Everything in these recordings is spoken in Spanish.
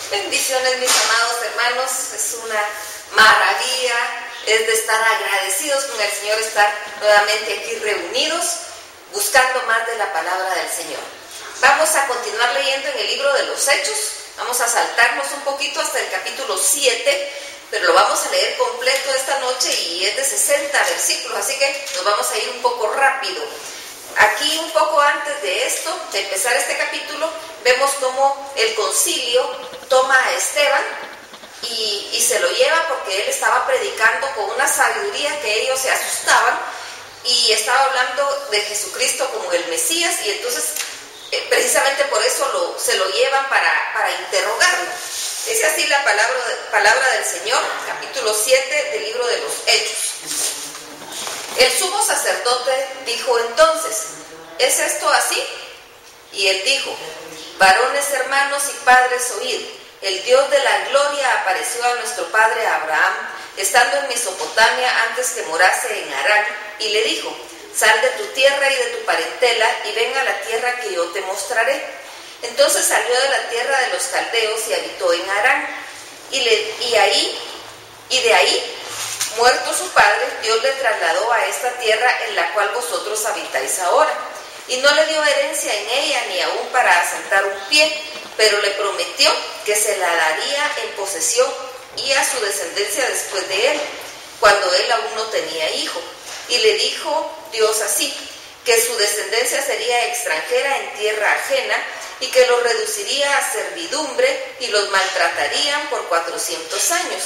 Bendiciones, mis amados hermanos. Es una maravilla, es de estar agradecidos con el Señor, estar nuevamente aquí reunidos, buscando más de la palabra del Señor. Vamos a continuar leyendo en el libro de los Hechos. Vamos a saltarnos un poquito hasta el capítulo 7, pero lo vamos a leer completo esta noche y es de 60 versículos, así que nos vamos a ir un poco rápido. Aquí, un poco antes de esto, de empezar este capítulo, vemos cómo el concilio toma a Esteban y se lo lleva porque él estaba predicando con una sabiduría que ellos se asustaban y estaba hablando de Jesucristo como el Mesías, y entonces precisamente por eso se lo llevan para interrogarlo. Es así la palabra del Señor, capítulo 7 del libro de los Hechos. El sumo sacerdote dijo entonces: ¿es esto así? Y él dijo: varones, hermanos y padres, oíd. El Dios de la gloria apareció a nuestro padre Abraham, estando en Mesopotamia antes que morase en Harán, y le dijo: sal de tu tierra y de tu parentela, y ven a la tierra que yo te mostraré. Entonces salió de la tierra de los caldeos y habitó en Harán, y de ahí, muerto su padre, Dios le trasladó a esta tierra en la cual vosotros habitáis ahora, y no le dio herencia en ella ni aún para asentar un pie, pero le prometió que se la daría en posesión y a su descendencia después de él, cuando él aún no tenía hijo. Y le dijo Dios así: que su descendencia sería extranjera en tierra ajena, y que los reduciría a servidumbre y los maltratarían por 400 años.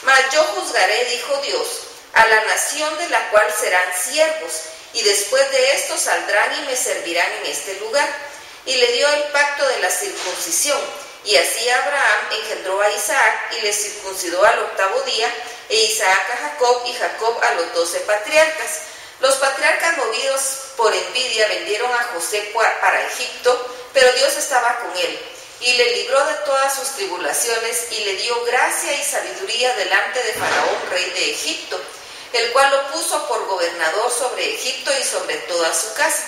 Mas yo juzgaré, dijo Dios, a la nación de la cual serán siervos, y después de esto saldrán y me servirán en este lugar. Y le dio el pacto de la circuncisión, y así Abraham engendró a Isaac y le circuncidó al 8º día, e Isaac a Jacob y Jacob a los 12 patriarcas. Los patriarcas, movidos por envidia, vendieron a José para Egipto, pero Dios estaba con él y le libró de todas sus tribulaciones y le dio gracia y sabiduría delante de Faraón, rey de Egipto, el cual lo puso por gobernador sobre Egipto y sobre toda su casa.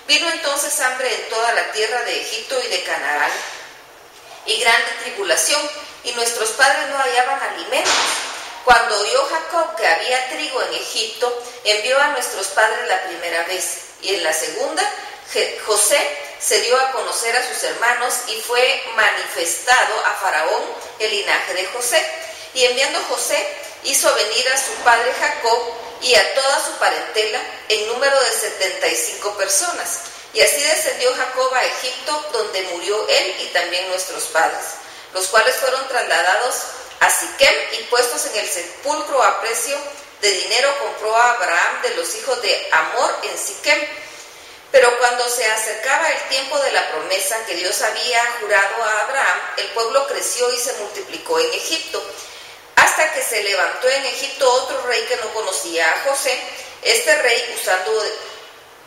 Vino entonces hambre en toda la tierra de Egipto y de Canaán, y grande tribulación, y nuestros padres no hallaban alimentos. Cuando oyó Jacob que había trigo en Egipto, envió a nuestros padres la primera vez, y en la segunda, José se dio a conocer a sus hermanos y fue manifestado a Faraón el linaje de José. Y enviando José, hizo venir a su padre Jacob y a toda su parentela, en número de 75 personas. Y así descendió Jacob a Egipto, donde murió él y también nuestros padres, los cuales fueron trasladados a Siquem y puestos en el sepulcro a precio de dinero compró a Abraham de los hijos de Hamor en Siquem. Pero cuando se acercaba el tiempo de la promesa que Dios había jurado a Abraham, el pueblo creció y se multiplicó en Egipto, hasta que se levantó en Egipto otro rey que no conocía a José. Este rey, usando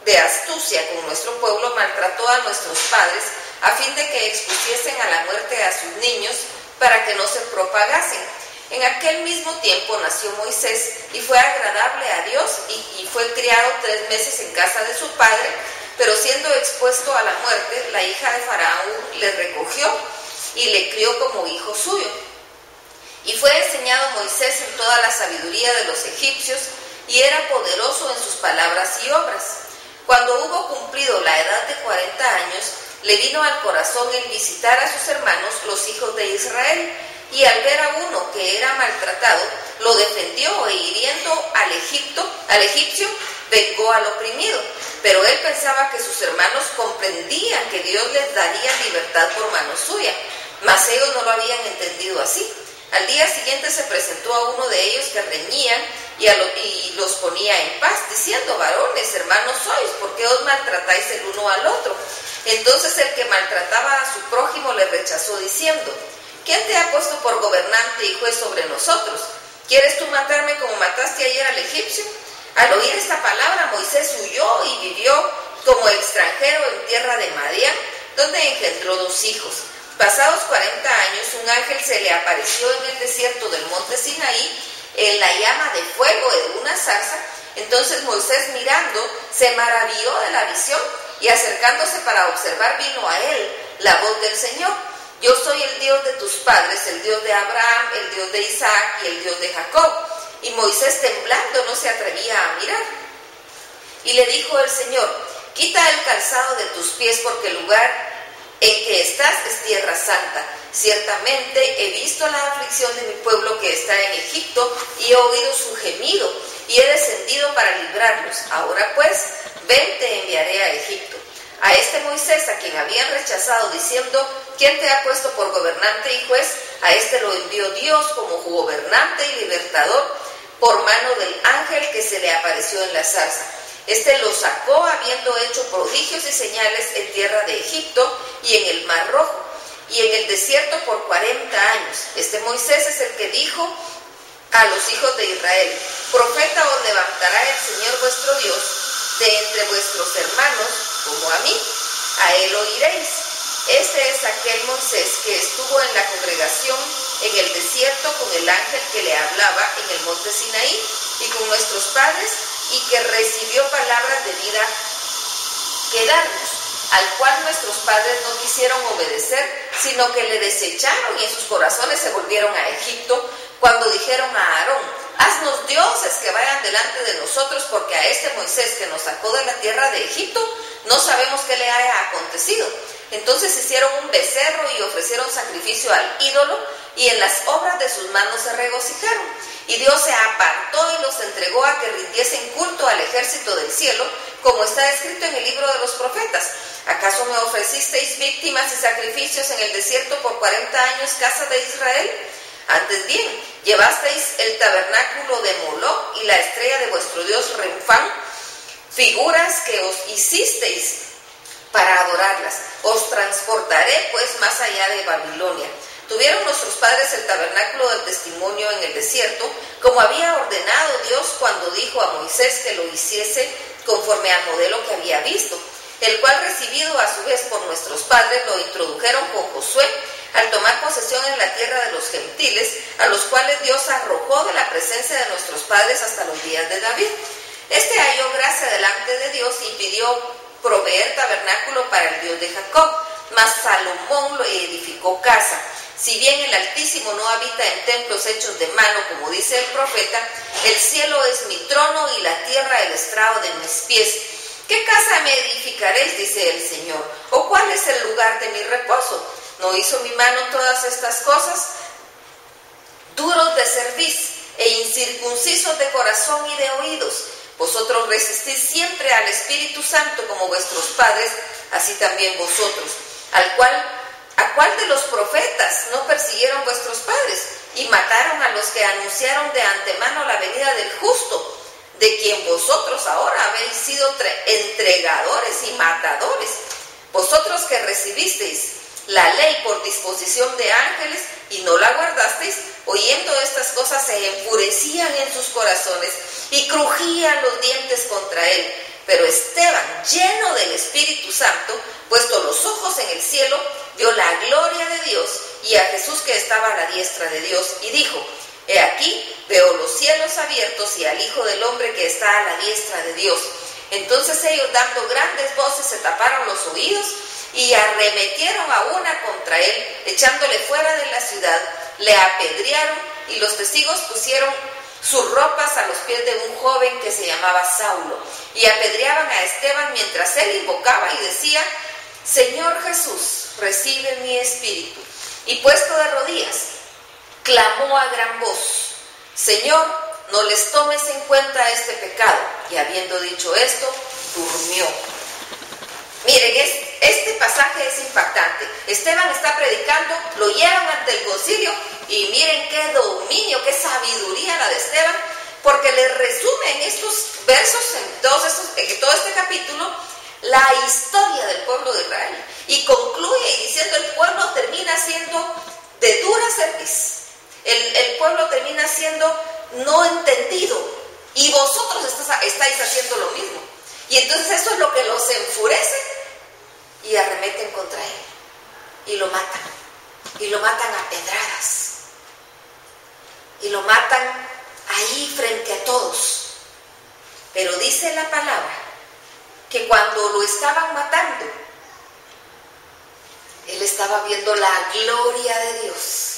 de astucia con nuestro pueblo, maltrató a nuestros padres a fin de que expusiesen a la muerte a sus niños para que no se propagasen. En aquel mismo tiempo nació Moisés y fue agradable a Dios y fue criado 3 meses en casa de su padre, pero siendo expuesto a la muerte, la hija de Faraón le recogió y le crió como hijo suyo. Y fue enseñado Moisés en toda la sabiduría de los egipcios y era poderoso en sus palabras y obras. Cuando hubo cumplido la edad de 40 años, le vino al corazón el visitar a sus hermanos, los hijos de Israel, y al ver a uno que era maltratado, lo defendió e hiriendo al egipcio, vengó al oprimido. Pero él pensaba que sus hermanos comprendían que Dios les daría libertad por mano suya, mas ellos no lo habían entendido así. Al día siguiente se presentó a uno de ellos que reñían y los ponía en paz, diciendo: varones, hermanos sois, ¿por qué os maltratáis el uno al otro? Entonces el que maltrataba a su prójimo le rechazó, diciendo: ¿quién te ha puesto por gobernante y juez sobre nosotros? ¿Quieres tú matarme como mataste ayer al egipcio? Al oír esta palabra, Moisés huyó y vivió como extranjero en tierra de Madián, donde engendró 2 hijos. Pasados 40 años, un ángel se le apareció en el desierto del monte Sinaí, en la llama de fuego de una zarza. Entonces Moisés, mirando, se maravilló de la visión, y acercándose para observar, vino a él la voz del Señor. yo soy el Dios de tus padres, el Dios de Abraham, el Dios de Isaac y el Dios de Jacob. Y Moisés, temblando, no se atrevía a mirar. Y le dijo el Señor: quita el calzado de tus pies, porque el lugar en que estás es tierra santa. Ciertamente he visto la aflicción de mi pueblo que está en Egipto, y he oído su gemido, y he descendido para librarlos. Ahora pues, ven, te enviaré a Egipto. A este Moisés, a quien habían rechazado, diciendo: ¿quién te ha puesto por gobernante y juez? A este lo envió Dios como gobernante y libertador por mano del ángel que se le apareció en la zarza. Este lo sacó habiendo hecho prodigios y señales en tierra de Egipto y en el Mar Rojo y en el desierto por 40 años. Este Moisés es el que dijo a los hijos de Israel: profeta os levantará el Señor vuestro Dios de entre vuestros hermanos como a mí, a él oiréis. Este es aquel Moisés que estuvo en la congregación en el desierto con el ángel que le hablaba en el monte Sinaí y con nuestros padres, y que recibió palabras de vida que darnos, al cual nuestros padres no quisieron obedecer, sino que le desecharon y en sus corazones se volvieron a Egipto, cuando dijeron a Aarón: haznos dioses que vayan delante de nosotros, porque a este Moisés que nos sacó de la tierra de Egipto no sabemos qué le haya acontecido. Entonces hicieron un becerro y ofrecieron sacrificio al ídolo, y en las obras de sus manos se regocijaron. Y Dios se apartó y los entregó a que rindiesen culto al ejército del cielo, como está escrito en el libro de los profetas. ¿Acaso me ofrecisteis víctimas y sacrificios en el desierto por 40 años, casa de Israel? Antes bien, llevasteis el tabernáculo de Moloc y la estrella de vuestro dios Renfán, figuras que os hicisteis para adorarlas. Os transportaré pues más allá de Babilonia. Tuvieron nuestros padres el tabernáculo del testimonio en el desierto, como había ordenado Dios cuando dijo a Moisés que lo hiciese conforme al modelo que había visto, el cual, recibido a su vez por nuestros padres, lo introdujeron con Josué al tomar posesión en la tierra de los gentiles, a los cuales Dios arrojó de la presencia de nuestros padres hasta los días de David. Este halló gracia delante de Dios y pidió proveer tabernáculo para el Dios de Jacob, mas Salomón lo edificó casa. Si bien el Altísimo no habita en templos hechos de mano, como dice el profeta: el cielo es mi trono y la tierra el estrado de mis pies. ¿Qué casa me edificaréis?, dice el Señor, ¿o cuál es el lugar de mi reposo? ¿No hizo mi mano todas estas cosas? Duros de cerviz e incircuncisos de corazón y de oídos. Vosotros resistís siempre al Espíritu Santo como vuestros padres, así también vosotros. ¿A cuál de los profetas no persiguieron vuestros padres y mataron a los que anunciaron de antemano la venida del justo, de quien vosotros ahora habéis sido entregadores y matadores? Vosotros que recibisteis la ley por disposición de ángeles y no la guardasteis, oyendo estas cosas se enfurecían en sus corazones y crujían los dientes contra él. Pero Esteban, lleno del Espíritu Santo, puesto los ojos en el cielo, vio la gloria de Dios y a Jesús que estaba a la diestra de Dios, y dijo: he aquí, veo los cielos abiertos y al Hijo del Hombre que está a la diestra de Dios. Entonces ellos, dando grandes voces, se taparon los oídos y arremetieron a una contra él, echándole fuera de la ciudad, le apedrearon, y los testigos pusieron sus ropas a los pies de un joven que se llamaba Saulo, y apedreaban a Esteban mientras él invocaba y decía: Señor Jesús, recibe mi espíritu. Y puesto de rodillas, clamó a gran voz: Señor, no les tomes en cuenta este pecado. Y habiendo dicho esto, durmió. Miren, este pasaje es impactante. Esteban está predicando, lo llevan ante el concilio, y miren qué dominio, qué sabiduría la de Esteban, porque le resume en estos versos, en todo este capítulo, la historia del pueblo de Israel, y concluye diciendo: el pueblo termina siendo de dura cerviz, el pueblo termina siendo no entendido, y vosotros estáis haciendo lo mismo. Y entonces eso es lo que los enfurece, y arremeten contra él y lo matan a pedradas, y lo matan ahí frente a todos. Pero dice la palabra que cuando lo estaban matando, Él estaba viendo la gloria de Dios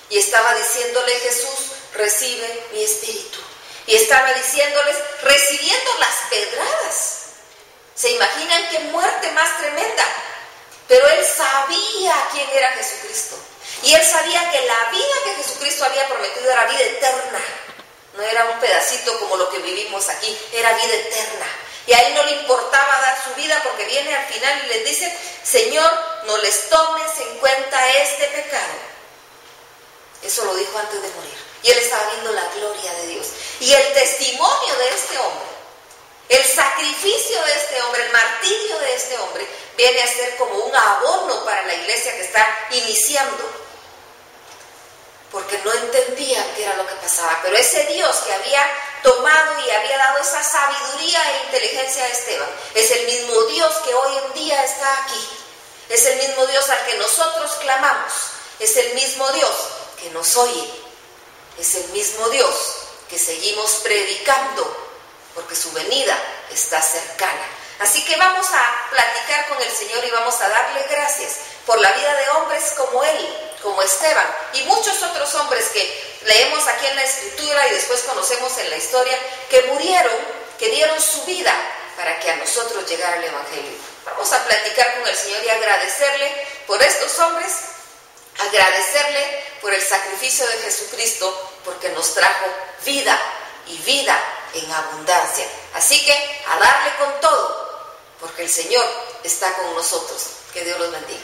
y estaba diciéndole: Jesús, recibe mi espíritu. Y estaba diciéndoles, recibiendo las pedradas. ¿Se imaginan qué muerte más tremenda? Pero él sabía quién era Jesucristo. Y él sabía que la vida que Jesucristo había prometido era vida eterna. No era un pedacito como lo que vivimos aquí, era vida eterna. Y a él no le importaba dar su vida, porque viene al final y les dice: Señor, no les tomes en cuenta este pecado. Eso lo dijo antes de morir. Y él estaba viendo la gloria de Dios. Y el testimonio de este hombre, el sacrificio de este hombre, el martirio de este hombre, viene a ser como un abono para la iglesia que está iniciando. Porque no entendían qué era lo que pasaba. Pero ese Dios que había tomado y había dado esa sabiduría e inteligencia a Esteban, es el mismo Dios que hoy en día está aquí. Es el mismo Dios al que nosotros clamamos. Es el mismo Dios que nos oye. Es el mismo Dios que seguimos predicando, porque su venida está cercana. Así que vamos a platicar con el Señor y vamos a darle gracias por la vida de hombres como él, como Esteban, y muchos otros hombres que leemos aquí en la Escritura y después conocemos en la historia, que murieron, que dieron su vida para que a nosotros llegara el Evangelio. Vamos a platicar con el Señor y agradecerle por estos hombres, agradecerle por el sacrificio de Jesucristo, porque nos trajo vida y vida en abundancia. Así que a darle con todo, porque el Señor está con nosotros. Que Dios los bendiga.